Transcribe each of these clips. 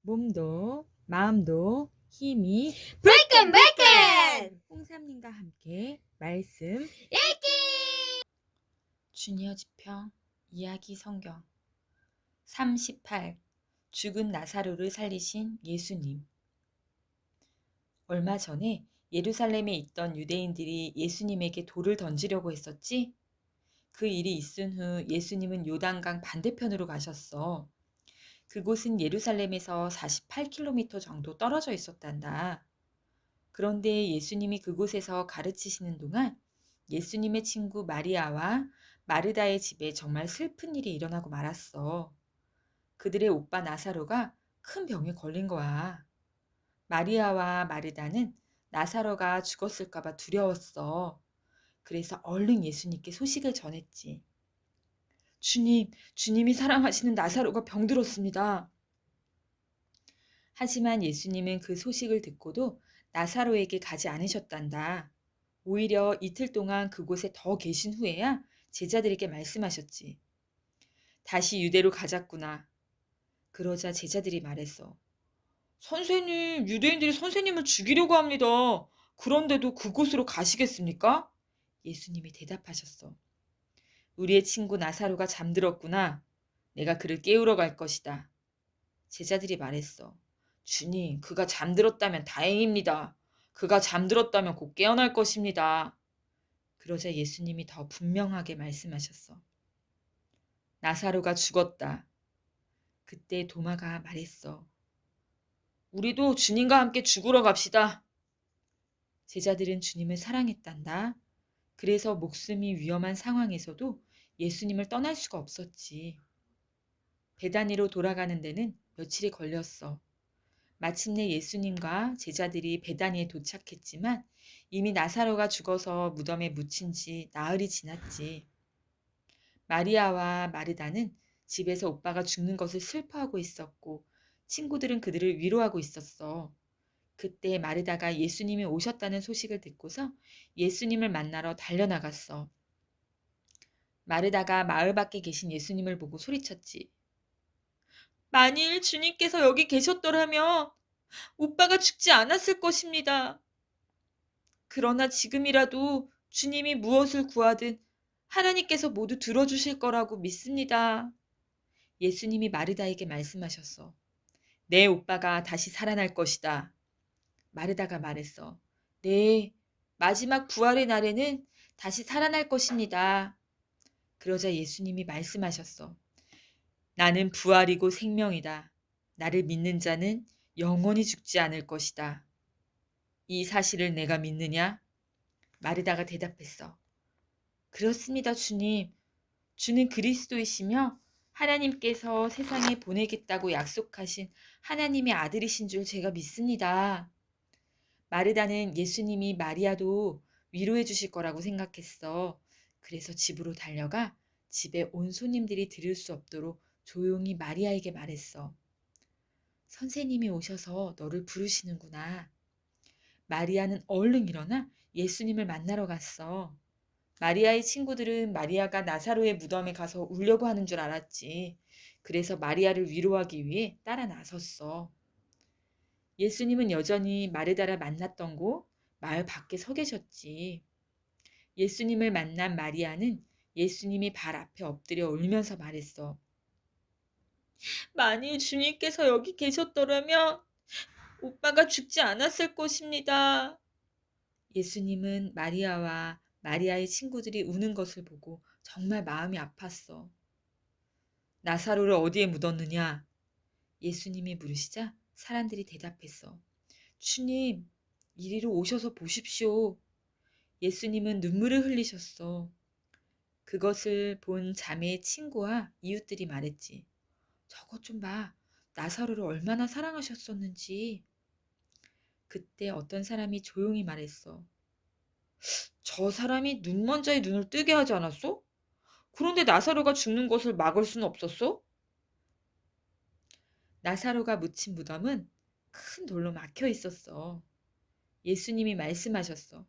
몸도 마음도 힘이 브레이큰 홍삼님과 함께 말씀 읽기. 주니어 지평 이야기 성경 38 죽은 나사로를 살리신 예수님. 얼마 전에 예루살렘에 있던 유대인들이 예수님에게 돌을 던지려고 했었지? 그 일이 있은 후 예수님은 요단강 반대편으로 가셨어. 그곳은 예루살렘에서 48km 정도 떨어져 있었단다. 그런데 예수님이 그곳에서 가르치시는 동안 예수님의 친구 마리아와 마르다의 집에 정말 슬픈 일이 일어나고 말았어. 그들의 오빠 나사로가 큰 병에 걸린 거야. 마리아와 마르다는 나사로가 죽었을까봐 두려웠어. 그래서 얼른 예수님께 소식을 전했지. 주님이 사랑하시는 나사로가 병들었습니다. 하지만 예수님은 그 소식을 듣고도 나사로에게 가지 않으셨단다. 오히려 이틀 동안 그곳에 더 계신 후에야 제자들에게 말씀하셨지. 다시 유대로 가자꾸나. 그러자 제자들이 말했어. 선생님, 유대인들이 선생님을 죽이려고 합니다. 그런데도 그곳으로 가시겠습니까? 예수님이 대답하셨어. 우리의 친구 나사로가 잠들었구나. 내가 그를 깨우러 갈 것이다. 제자들이 말했어. 주님, 그가 잠들었다면 다행입니다. 그가 잠들었다면 곧 깨어날 것입니다. 그러자 예수님이 더 분명하게 말씀하셨어. 나사로가 죽었다. 그때 도마가 말했어. 우리도 주님과 함께 죽으러 갑시다. 제자들은 주님을 사랑했단다. 그래서 목숨이 위험한 상황에서도 예수님을 떠날 수가 없었지. 베다니로 돌아가는 데는 며칠이 걸렸어. 마침내 예수님과 제자들이 베다니에 도착했지만 이미 나사로가 죽어서 무덤에 묻힌 지 나흘이 지났지. 마리아와 마르다는 집에서 오빠가 죽는 것을 슬퍼하고 있었고 친구들은 그들을 위로하고 있었어. 그때 마르다가 예수님이 오셨다는 소식을 듣고서 예수님을 만나러 달려나갔어. 마르다가 마을 밖에 계신 예수님을 보고 소리쳤지. 만일 주님께서 여기 계셨더라면 오빠가 죽지 않았을 것입니다. 그러나 지금이라도 주님이 무엇을 구하든 하나님께서 모두 들어주실 거라고 믿습니다. 예수님이 마르다에게 말씀하셨어. 내 오빠가 다시 살아날 것이다. 마르다가 말했어. 네, 마지막 부활의 날에는 다시 살아날 것입니다. 그러자 예수님이 말씀하셨어. 나는 부활이고 생명이다. 나를 믿는 자는 영원히 죽지 않을 것이다. 이 사실을 내가 믿느냐? 마르다가 대답했어. 그렇습니다, 주님. 주는 그리스도이시며 하나님께서 세상에 보내겠다고 약속하신 하나님의 아들이신 줄 제가 믿습니다. 마르다는 예수님이 마리아도 위로해 주실 거라고 생각했어. 그래서 집으로 달려가 집에 온 손님들이 들을 수 없도록 조용히 마리아에게 말했어. 선생님이 오셔서 너를 부르시는구나. 마리아는 얼른 일어나 예수님을 만나러 갔어. 마리아의 친구들은 마리아가 나사로의 무덤에 가서 울려고 하는 줄 알았지. 그래서 마리아를 위로하기 위해 따라 나섰어. 예수님은 여전히 마르다를 만났던 곳 마을 밖에 서 계셨지. 예수님을 만난 마리아는 예수님이 발 앞에 엎드려 울면서 말했어. 만일 주님께서 여기 계셨더라면 오빠가 죽지 않았을 것입니다. 예수님은 마리아와 마리아의 친구들이 우는 것을 보고 정말 마음이 아팠어. 나사로를 어디에 묻었느냐? 예수님이 물으시자 사람들이 대답했어. 주님, 이리로 오셔서 보십시오. 예수님은 눈물을 흘리셨어. 그것을 본 자매의 친구와 이웃들이 말했지. 저것 좀 봐. 나사로를 얼마나 사랑하셨었는지. 그때 어떤 사람이 조용히 말했어. 저 사람이 눈먼자의 눈을 뜨게 하지 않았어? 그런데 나사로가 죽는 것을 막을 수는 없었어? 나사로가 묻힌 무덤은 큰 돌로 막혀 있었어. 예수님이 말씀하셨어.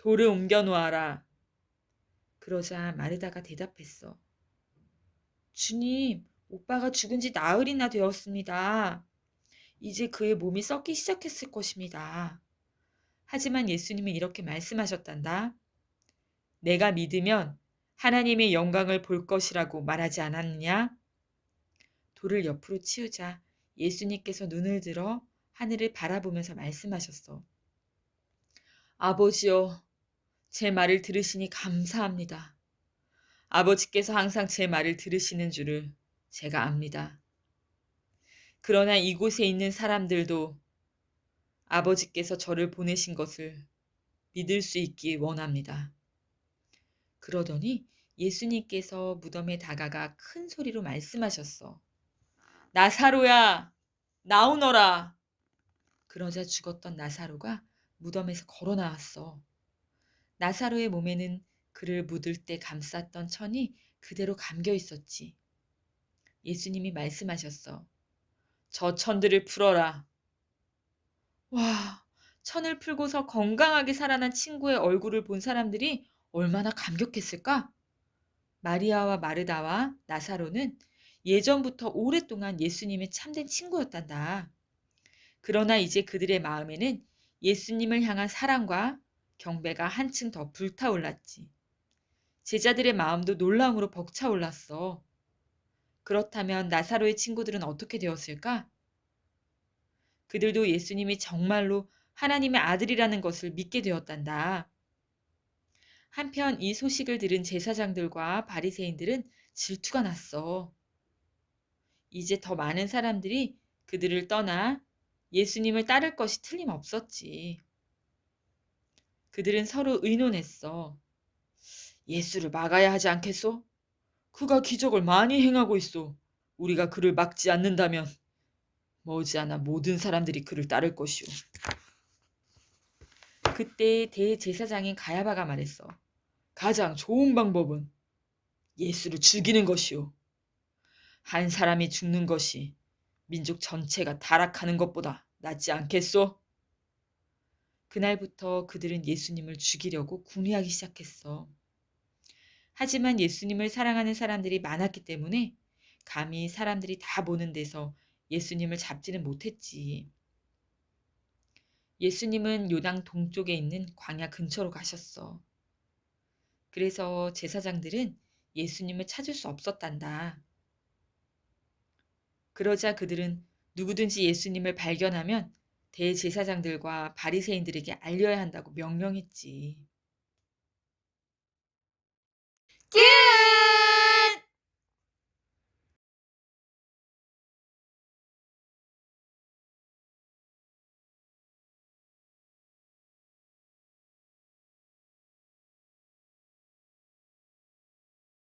돌을 옮겨 놓아라. 그러자 마르다가 대답했어. 주님, 오빠가 죽은 지 나흘이나 되었습니다. 이제 그의 몸이 썩기 시작했을 것입니다. 하지만 예수님은 이렇게 말씀하셨단다. 내가 믿으면 하나님의 영광을 볼 것이라고 말하지 않았느냐? 돌을 옆으로 치우자 예수님께서 눈을 들어 하늘을 바라보면서 말씀하셨어. 아버지여, 제 말을 들으시니 감사합니다. 아버지께서 항상 제 말을 들으시는 줄을 제가 압니다. 그러나 이곳에 있는 사람들도 아버지께서 저를 보내신 것을 믿을 수 있기 원합니다. 그러더니 예수님께서 무덤에 다가가 큰 소리로 말씀하셨어. 나사로야, 나오너라. 그러자 죽었던 나사로가 무덤에서 걸어 나왔어. 나사로의 몸에는 그를 묻을 때 감쌌던 천이 그대로 감겨 있었지. 예수님이 말씀하셨어. 저 천들을 풀어라. 와, 천을 풀고서 건강하게 살아난 친구의 얼굴을 본 사람들이 얼마나 감격했을까? 마리아와 마르다와 나사로는 예전부터 오랫동안 예수님의 참된 친구였단다. 그러나 이제 그들의 마음에는 예수님을 향한 사랑과 경배가 한층 더 불타올랐지. 제자들의 마음도 놀라움으로 벅차올랐어. 그렇다면 나사로의 친구들은 어떻게 되었을까? 그들도 예수님이 정말로 하나님의 아들이라는 것을 믿게 되었단다. 한편 이 소식을 들은 제사장들과 바리새인들은 질투가 났어. 이제 더 많은 사람들이 그들을 떠나 예수님을 따를 것이 틀림없었지. 그들은 서로 의논했어. 예수를 막아야 하지 않겠소? 그가 기적을 많이 행하고 있어. 우리가 그를 막지 않는다면 머지않아 모든 사람들이 그를 따를 것이오. 그때 대제사장인 가야바가 말했어. 가장 좋은 방법은 예수를 죽이는 것이오. 한 사람이 죽는 것이 민족 전체가 타락하는 것보다 낫지 않겠소? 그날부터 그들은 예수님을 죽이려고 궁리하기 시작했어. 하지만 예수님을 사랑하는 사람들이 많았기 때문에 감히 사람들이 다 보는 데서 예수님을 잡지는 못했지. 예수님은 요당 동쪽에 있는 광야 근처로 가셨어. 그래서 제사장들은 예수님을 찾을 수 없었단다. 그러자 그들은 누구든지 예수님을 발견하면 대제사장들과 바리새인들에게 알려야 한다고 명령했지. 큐!